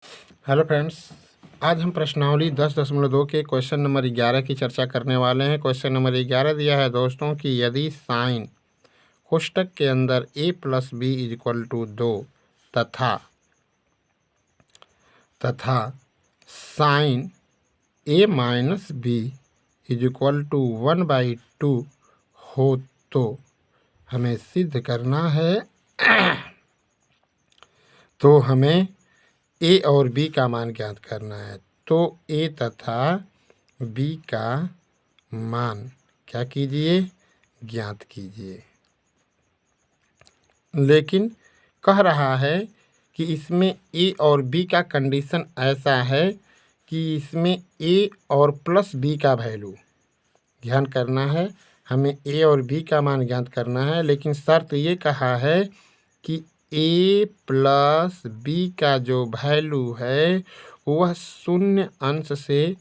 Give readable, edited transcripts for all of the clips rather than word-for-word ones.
Hello friends, आज हम प्रश्नावली 10.2 के क्वेश्चन नंबर 11 की चर्चा करने वाले हैं। क्वेश्चन नंबर 11 दिया है दोस्तों कि यदि साइन कोष्टक के अंदर a plus B is equal to 2 तथा sine a minus B is equal to 1/2 हो तो हमें सिद्ध करना है। तो हमें ए और बी का मान ज्ञात करना है। तो ए तथा बी का मान क्या कीजिए, ज्ञात कीजिए। लेकिन कह रहा है कि इसमें ए और बी का कंडीशन ऐसा है कि इसमें ए और प्लस बी का वैल्यू ध्यान करना है। हमें ए और बी का मान ज्ञात करना है, लेकिन शर्त ये कहा है कि ए प्लस बी का जो वैल्यू है वह 0 अंश से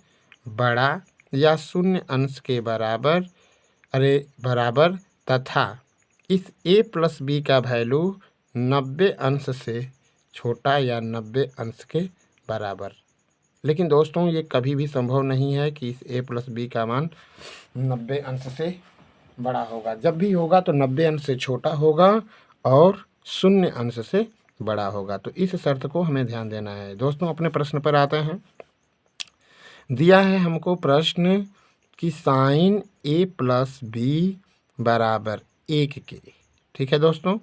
बड़ा या 0 अंश के बराबर तथा इस ए प्लस बी का वैल्यू 90 अंश से छोटा या 90 अंश के बराबर। लेकिन दोस्तों ये कभी भी संभव नहीं है कि इस ए प्लस बी का मान 90 अंश से बड़ा होगा। जब भी होगा तो 90 अंश से छोटा होगा और 0 अंश से बड़ा होगा। तो इस शर्त को हमें ध्यान देना है। दोस्तों अपने प्रश्न पर आते हैं। दिया है हमको प्रश्न कि साइन a प्लस बी बराबर 1 के। ठीक है दोस्तों,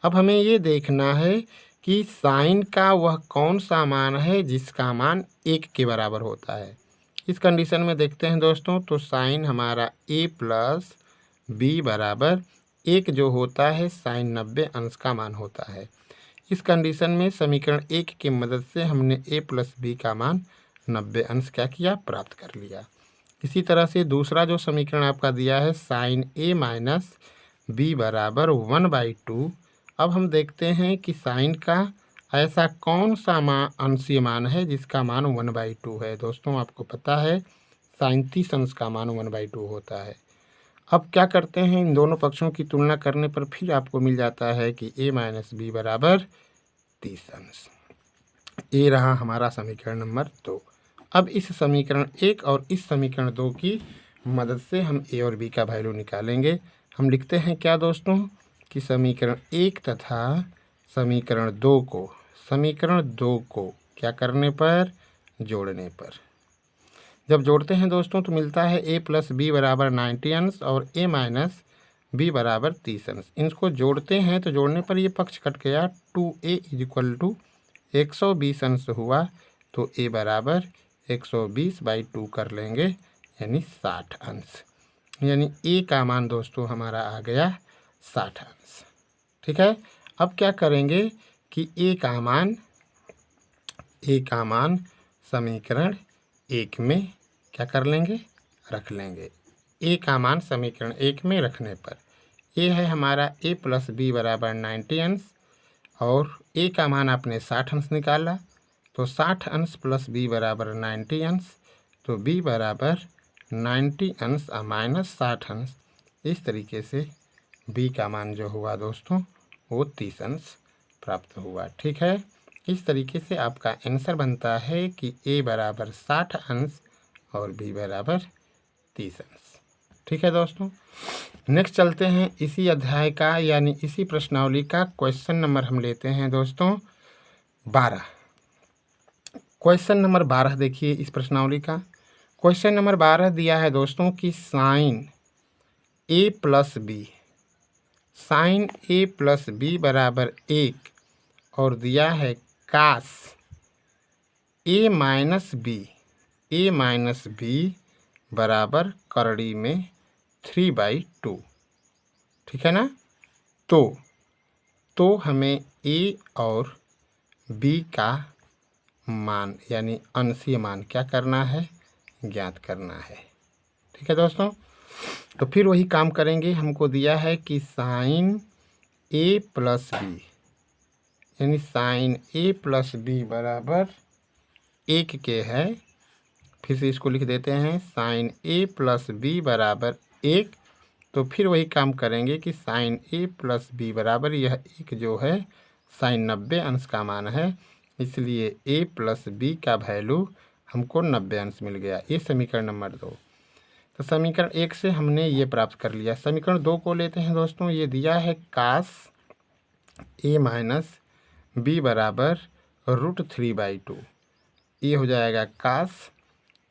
अब हमें ये देखना है कि साइन का वह कौन सा मान है जिसका मान 1 के बराबर होता है। इस कंडीशन में देखते हैं दोस्तों, तो साइन हमारा a प्लस बी बराबर 1 जो होता है साइन 90 अंश का मान होता है। इस कंडीशन में समीकरण 1 की मदद से हमने a प्लस बी का मान 90 अंश क्या किया, प्राप्त कर लिया। इसी तरह से दूसरा जो समीकरण आपका दिया है साइन a माइनस बी बराबर 1/2। अब हम देखते हैं कि साइन का ऐसा कौन सा अंशीय मान है जिसका मान 1/2 है। दोस्तों आपको पता है साइन 30 अंश का मान 1/2 होता है। अब क्या करते हैं, इन दोनों पक्षों की तुलना करने पर फिर आपको मिल जाता है कि a माइनस बी बराबर 30 अंश। ये रहा हमारा समीकरण नंबर 2। अब इस समीकरण 1 और इस समीकरण 2 की मदद से हम a और b का वैल्यू निकालेंगे। हम लिखते हैं क्या दोस्तों कि समीकरण 1 तथा समीकरण 2 को क्या करने पर, जोड़ने पर। जब जोड़ते हैं दोस्तों तो मिलता है a प्लस बी बराबर 90 अंश और a माइनस बी बराबर 30 अंश। इनको जोड़ते हैं तो जोड़ने पर ये पक्ष कट गया। 2a इज इक्वल टू 120 अंश हुआ, तो a बराबर 120/2 कर लेंगे यानी 60 अंश। यानी a का मान दोस्तों हमारा आ गया 60 अंश। ठीक है, अब क्या करेंगे कि a का मान समीकरण 1 में क्या कर लेंगे, रख लेंगे। a का मान समीकरण 1 में रखने पर a है हमारा a प्लस बी बराबर 90 अंश और a का मान आपने 60 अंश निकाला, तो 60 अंश प्लस b बराबर 90 अंश, तो b बराबर 90 अंश माइनस 60 अंश। इस तरीके से b का मान जो हुआ दोस्तों वो 30 अंश प्राप्त हुआ। ठीक है, इस तरीके से आपका आंसर बनता है कि a बराबर 60 अंश और b बराबर 30 अंश। ठीक है दोस्तों, नेक्स्ट चलते हैं इसी अध्याय का यानी इसी प्रश्नावली का क्वेश्चन नंबर हम लेते हैं दोस्तों 12। क्वेश्चन नंबर 12 देखिए इस प्रश्नावली का। क्वेश्चन नंबर 12 दिया है दोस्तों कि साइन a प्लस बी बराबर 1 और दिया है कास a माइनस बी बराबर करड़ी में 3/2। ठीक है ना। तो हमें a और b का मान यानी अंशीय मान क्या करना है, ज्ञात करना है। ठीक है दोस्तों, तो फिर वही काम करेंगे। हमको दिया है कि साइन a प्लस बी यानी साइन a प्लस बी बराबर 1 के है। फिर से इसको लिख देते हैं साइन a प्लस बी बराबर 1। तो फिर वही काम करेंगे कि साइन a प्लस बी बराबर यह 1 जो है साइन 90 अंश का मान है, इसलिए a प्लस b का वैल्यू हमको 90 अंश मिल गया। ये समीकरण नंबर 2। तो समीकरण 1 से हमने ये प्राप्त कर लिया। समीकरण 2 को लेते हैं दोस्तों। ये दिया है कास a माइनस बी बराबर √3/2। ये हो जाएगा कास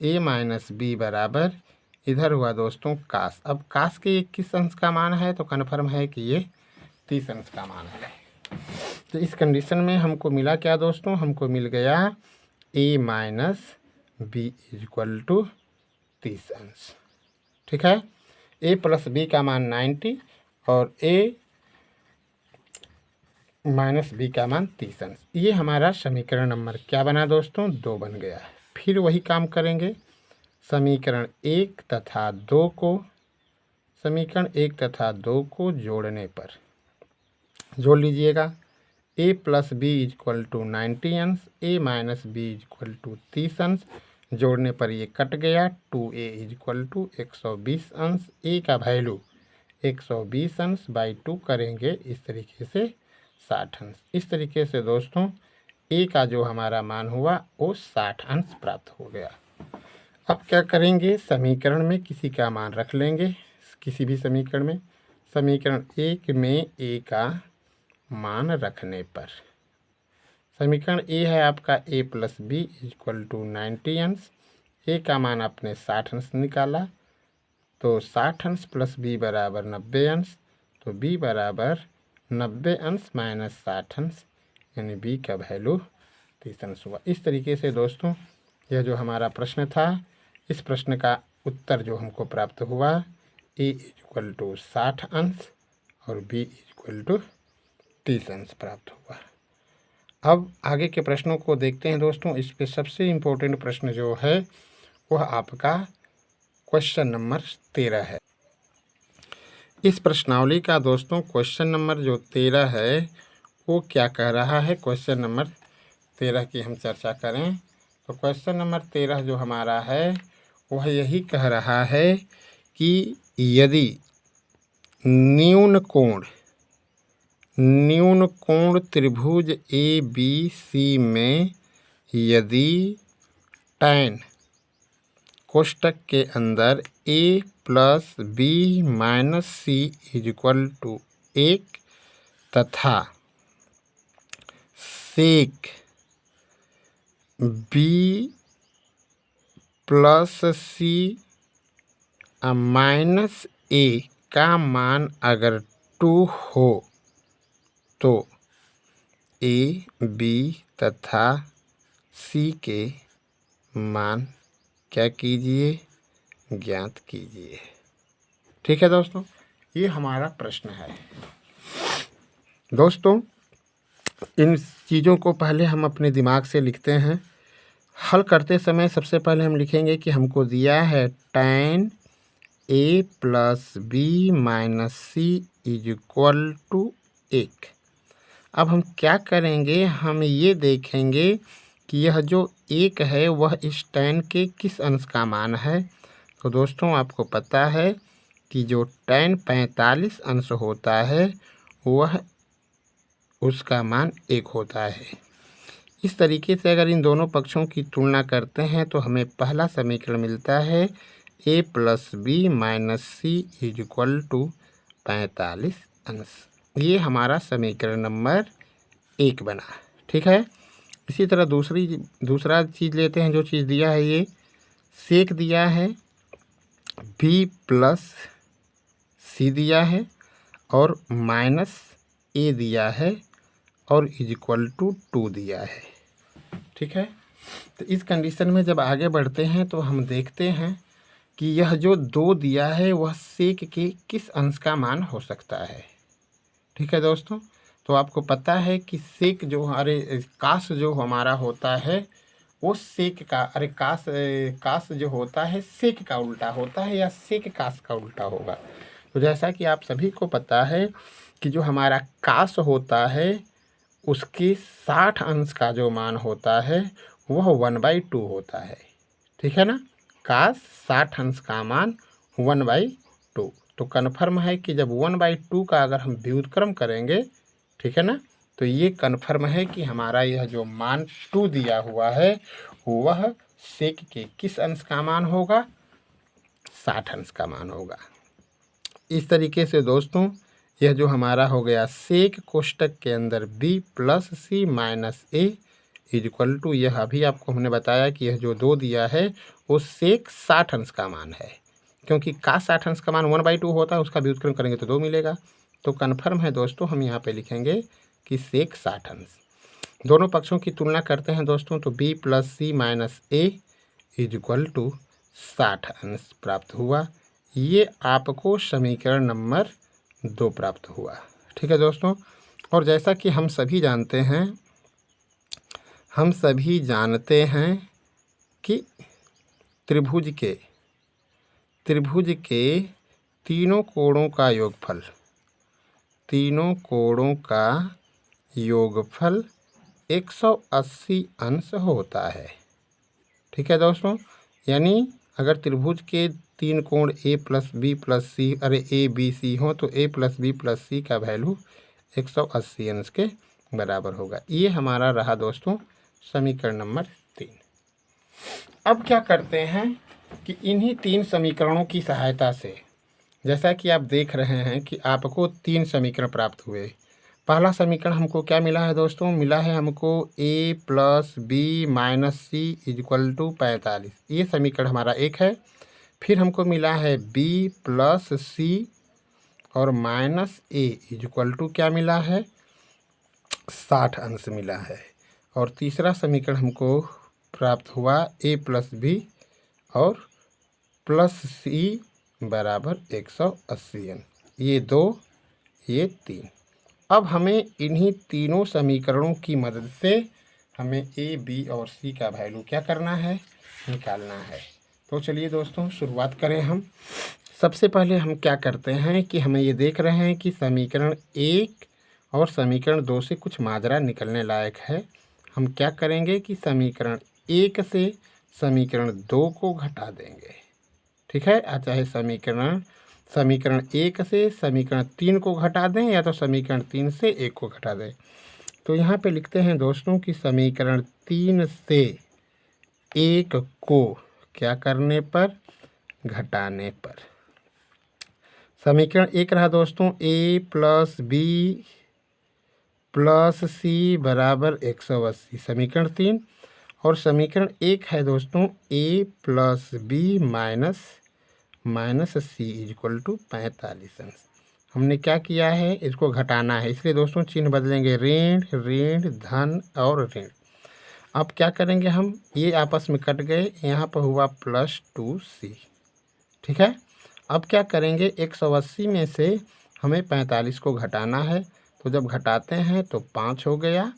a माइनस बी बराबर, इधर हुआ दोस्तों कास। अब कास के ये किस अंश का मान है, तो कन्फर्म है कि ये 30 अंश का मान है। तो इस कंडीशन में हमको मिला क्या दोस्तों, हमको मिल गया a minus B equal to 30 अंश। ठीक है, a प्लस बी का मान 90 और a माइनस बी का मान 30 अंश। ये हमारा समीकरण नंबर क्या बना दोस्तों, 2 बन गया। फिर वही काम करेंगे। समीकरण 1 तथा 2 को जोड़ने पर जोड़ लीजिएगा। a plus B equal to 90 अंश, a minus B equal to 30 अंश। जोड़ने पर ये कट गया। 2a इक्वल टू 120 अंश। a का वैल्यू 120 अंश बाई 2 करेंगे इस तरीके से 60 अंश। इस तरीके से दोस्तों a का जो हमारा मान हुआ वो 60 अंश प्राप्त हो गया। अब क्या करेंगे, समीकरण में किसी का मान रख लेंगे। किसी भी समीकरण में, समीकरण 1 में a का मान रखने पर, समीकरण a है आपका a plus B equal to 90 अंश। a का मान आपने 60 अंश निकाला, तो 60 अंश प्लस b बराबर 90 अंश। तो b बराबर 90 अंश माइनस 60 अंश, यानी b का वैल्यू 30 अंश हुआ। इस तरीके से दोस्तों यह जो हमारा प्रश्न था, इस प्रश्न का उत्तर जो हमको प्राप्त हुआ, a इक्वल टू 60 अंश और b इक्वल टू 30 अंश प्राप्त हुआ। अब आगे के प्रश्नों को देखते हैं दोस्तों। इस पे सबसे इम्पोर्टेंट प्रश्न जो है वह आपका क्वेश्चन नंबर 13 है। इस प्रश्नावली का दोस्तों क्वेश्चन नंबर जो 13 है वो क्या कह रहा है। क्वेश्चन नंबर 13 की हम चर्चा करें तो क्वेश्चन नंबर 13 जो हमारा है वह यही कह रहा है कि यदि न्यून कोण त्रिभुज ABC में यदि tan कोष्टक के अंदर a plus B minus C equal to 1 तथा sec b plus C minus a का मान अगर 2 हो तो a, b तथा c के मान क्या कीजिए, ज्ञात कीजिए। ठीक है दोस्तों, ये हमारा प्रश्न है। दोस्तों इन चीज़ों को पहले हम अपने दिमाग से लिखते हैं। हल करते समय सबसे पहले हम लिखेंगे कि हमको दिया है tan a plus B minus C equal to 1। अब हम क्या करेंगे, हम ये देखेंगे कि यह जो 1 है वह इस tan के किस अंश का मान है। तो दोस्तों आपको पता है कि जो tan 45 अंश होता है वह उसका मान 1 होता है। इस तरीके से अगर इन दोनों पक्षों की तुलना करते हैं तो हमें पहला समीकरण मिलता है a plus B minus C equal to 45 अंश। ये हमारा समीकरण नंबर 1 बना। ठीक है, इसी तरह दूसरा चीज़ लेते हैं। जो चीज़ दिया है ये सेक दिया है, b प्लस सी दिया है और माइनस a दिया है और इक्वल टू 2 दिया है। ठीक है, तो इस कंडीशन में जब आगे बढ़ते हैं तो हम देखते हैं कि यह जो 2 दिया है वह सेक के किस अंश का मान हो सकता है। ठीक है दोस्तों, तो आपको पता है कि सेक जो कास जो हमारा होता है वो सेक का कास जो होता है सेक का उल्टा होता है या सेक कास का उल्टा होगा। तो जैसा कि आप सभी को पता है कि जो हमारा कास होता है उसके 60 अंश का जो मान होता है वह 1/2 होता है। ठीक है ना, कास 60 अंश का मान 1/2। तो कन्फर्म है कि जब 1/2 का अगर हम व्युत्क्रम करेंगे, ठीक है ना, तो ये कन्फर्म है कि हमारा यह जो मान 2 दिया हुआ है वह सेक के किस अंश का मान होगा, 60 अंश का मान होगा। इस तरीके से दोस्तों यह जो हमारा हो गया सेक कोष्टक के अंदर b plus C minus A is equal to, यह अभी आपको हमने बताया कि यह जो 2 दिया है वो सेक 60 अंश का मान है, क्योंकि का 60 अंश का मान 1/2 होता है, उसका व्युत्क्रम करेंगे तो 2 मिलेगा। तो कन्फर्म है दोस्तों, हम यहाँ पे लिखेंगे कि सेक 60 अंश। दोनों पक्षों की तुलना करते हैं दोस्तों, तो b plus C minus A is equal to 60 अंश प्राप्त हुआ। ये आपको समीकरण नंबर 2 प्राप्त हुआ। ठीक है दोस्तों। और जैसा कि हम सभी जानते हैं कि त्रिभुज के तीनों कोणों का योगफल 180 अंश होता है। ठीक है दोस्तों। यानी अगर त्रिभुज के 3 कोण A plus B plus C A B C हो तो A plus B plus C का वैल्यू 180 अंश के बराबर होगा। ये हमारा रहा दोस्तों समीकरण नंबर 3। अब क्या करते हैं कि इन्हीं 3 समीकरणों की सहायता से, जैसा कि आप देख रहे हैं कि आपको 3 समीकरण प्राप्त हुए। पहला समीकरण हमको क्या मिला है दोस्तों, मिला है हमको a plus B minus C is equal to 45। ये समीकरण हमारा एक है। फिर हमको मिला है b प्लस सी और minus A is equal to क्या मिला है, 60 अंश मिला है। और तीसरा समीकरण हमको प्राप्त हुआ a प्लस बी और प्लस सी बराबर 180 अंश। ये 2, ये 3। अब हमें इन्हीं तीनों समीकरणों की मदद से हमें a, b और c का वैल्यू क्या करना है, निकालना है। तो चलिए दोस्तों शुरुआत करें हम। सबसे पहले हम क्या करते हैं कि हमें ये देख रहे हैं कि समीकरण 1 और समीकरण 2 से कुछ माजरा निकलने लायक है। हम क्या करेंगे कि समीकरण 1 से समीकरण 2 को घटा देंगे। ठीक है। चाहे समीकरण 1 से समीकरण 3 को घटा दें या तो समीकरण 3 से 1 को घटा दें। तो यहाँ पे लिखते हैं दोस्तों कि समीकरण 3 से 1 को क्या करने पर, घटाने पर। समीकरण 1 रहा दोस्तों a प्लस बी प्लस सी बराबर 180, समीकरण 3। और समीकरण 1 है दोस्तों a plus B minus C is equal to 45 अंश। हमने क्या किया है, इसको घटाना है, इसलिए दोस्तों चिन्ह बदलेंगे, ऋण ऋण धन और ऋण। अब क्या करेंगे हम, ये आपस में कट गए, यहाँ पर हुआ प्लस 2c। ठीक है। अब क्या करेंगे, 180 में से हमें 45 को घटाना है। तो जब घटाते हैं तो 5 हो गया,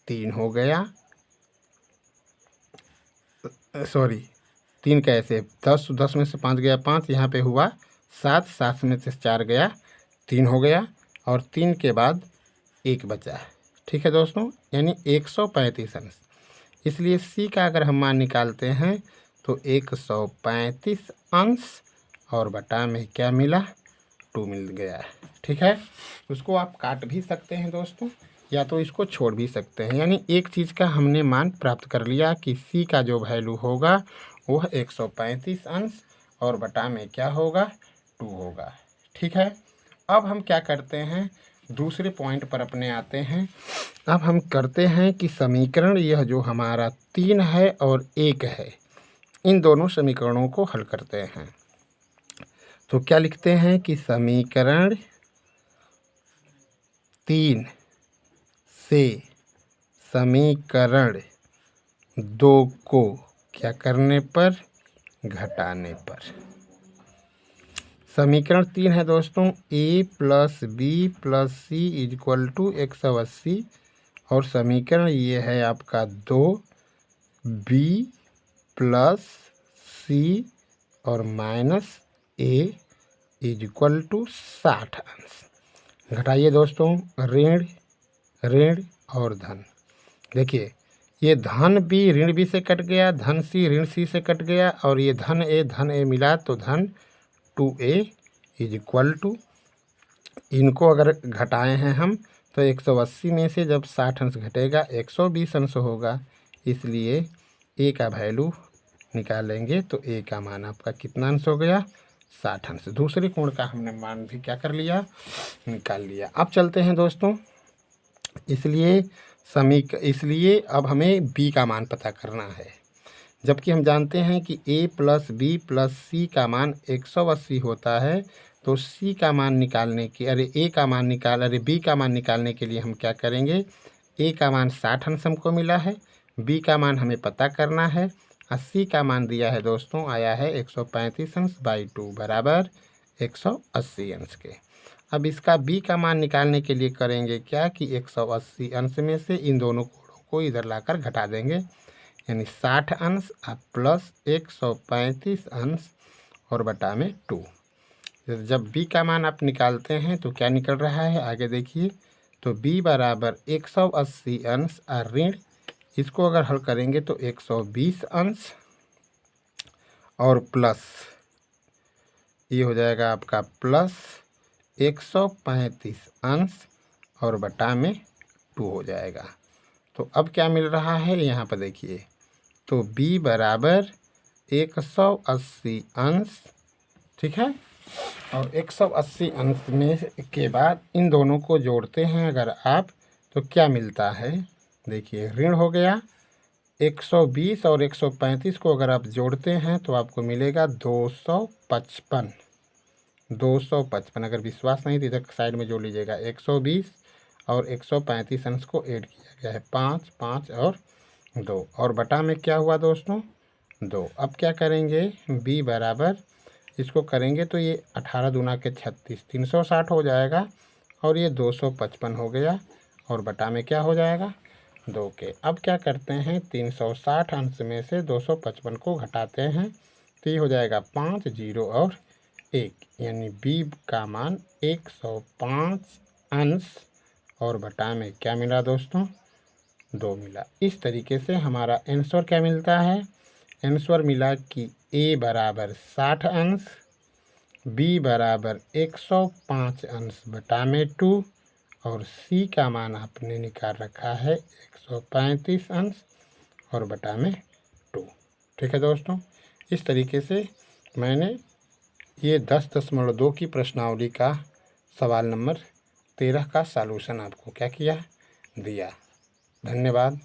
3 हो गया, सॉरी 3 कैसे, 10 में से 5 गया 5, यहाँ पे हुआ 7, 7 में से 4 गया 3 हो गया, और 3 के बाद 1 बचा। ठीक है दोस्तों, यानी 135 अंश। इसलिए c का अगर हम मान निकालते हैं तो 135 अंश और बटा में क्या मिला, 2 मिल गया। ठीक है। उसको आप काट भी सकते हैं दोस्तों, या तो इसको छोड़ भी सकते हैं। यानी एक चीज़ का हमने मान प्राप्त कर लिया कि c का जो वैल्यू होगा वह 135 अंश और बटा में क्या होगा, 2 होगा। ठीक है। अब हम क्या करते हैं, दूसरे पॉइंट पर अपने आते हैं। अब हम करते हैं कि समीकरण यह जो हमारा 3 है और 1 है, इन दोनों समीकरणों को हल करते हैं। तो क्या लिखते हैं कि समीकरण 3 से समीकरण 2 को क्या करने पर, घटाने पर। समीकरण 3 है दोस्तों a plus B plus C is equal to 180, और समीकरण ये है आपका 2 b प्लस सी और minus a is equal to 60 अंश। घटाइए दोस्तों, ऋण ऋण और धन। देखिए ये धन बी ऋण बी से कट गया, धन सी ऋण सी से कट गया, और ये धन ए मिला तो धन 2a इज इक्वल टू, इनको अगर घटाए हैं हम तो 180 में से जब 60 अंश घटेगा 120 अंश होगा, इसलिए ए का वैल्यू निकालेंगे तो ए का मान आपका कितना अंश हो गया, 60 अंश। दूसरे कोण का हमने मान भी क्या कर लिया, निकाल लिया। अब चलते हैं दोस्तों, इसलिए अब हमें बी का मान पता करना है, जबकि हम जानते हैं कि a plus B plus C का मान 180 होता है। तो सी का मान निकालने की बी का मान निकालने के लिए हम क्या करेंगे, a का मान 60 अंश हमको मिला है, b का मान हमें पता करना है, और c का मान दिया है दोस्तों, आया है 135 अंश बाई 2 बराबर 180 अंश के। अब इसका b का मान निकालने के लिए करेंगे क्या कि 180 अंश में से इन दोनों कोणों को इधर लाकर घटा देंगे, यानी 60 अंश प्लस 135 अंश और बटा में 2। जब b का मान आप निकालते हैं तो क्या निकल रहा है, आगे देखिए। तो b बराबर 180 अंश और ऋण, इसको अगर हल करेंगे तो 120 अंश और प्लस ये हो जाएगा आपका प्लस 135 अंश और बटा में 2 हो जाएगा। तो अब क्या मिल रहा है यहाँ पर देखिए, तो b बराबर 180 अंश, ठीक है, और 180 अंश में के बाद इन दोनों को जोड़ते हैं अगर आप, तो क्या मिलता है, देखिए ऋण हो गया 120 और 135 को अगर आप जोड़ते हैं तो आपको मिलेगा 255। अगर विश्वास नहीं तो इधर साइड में जोड़ लीजिएगा, 120 और 135 अंश को ऐड किया गया है, 5 5 और 2 और बटा में क्या हुआ दोस्तों, 2। अब क्या करेंगे, b बराबर इसको करेंगे तो ये 18 दूना के 36 360 हो जाएगा और ये 255 हो गया और बटा में क्या हो जाएगा, 2 के। अब क्या करते हैं, 360 अंश में से 255 को घटाते हैं तो ये हो जाएगा 5 0 और 1, यानी b का मान 105 अंश और बटा में क्या मिला दोस्तों, 2 मिला। इस तरीके से हमारा आंसर क्या मिलता है, आंसर मिला कि a बराबर 60 अंश, b बराबर 105 अंश बटा में 2 और c का मान आपने निकाल रखा है 135 अंश और बटा में 2। ठीक है दोस्तों, इस तरीके से मैंने ये 10.2 की प्रश्नावली का सवाल नंबर 13 का सॉल्यूशन आपको क्या किया, दिया। धन्यवाद।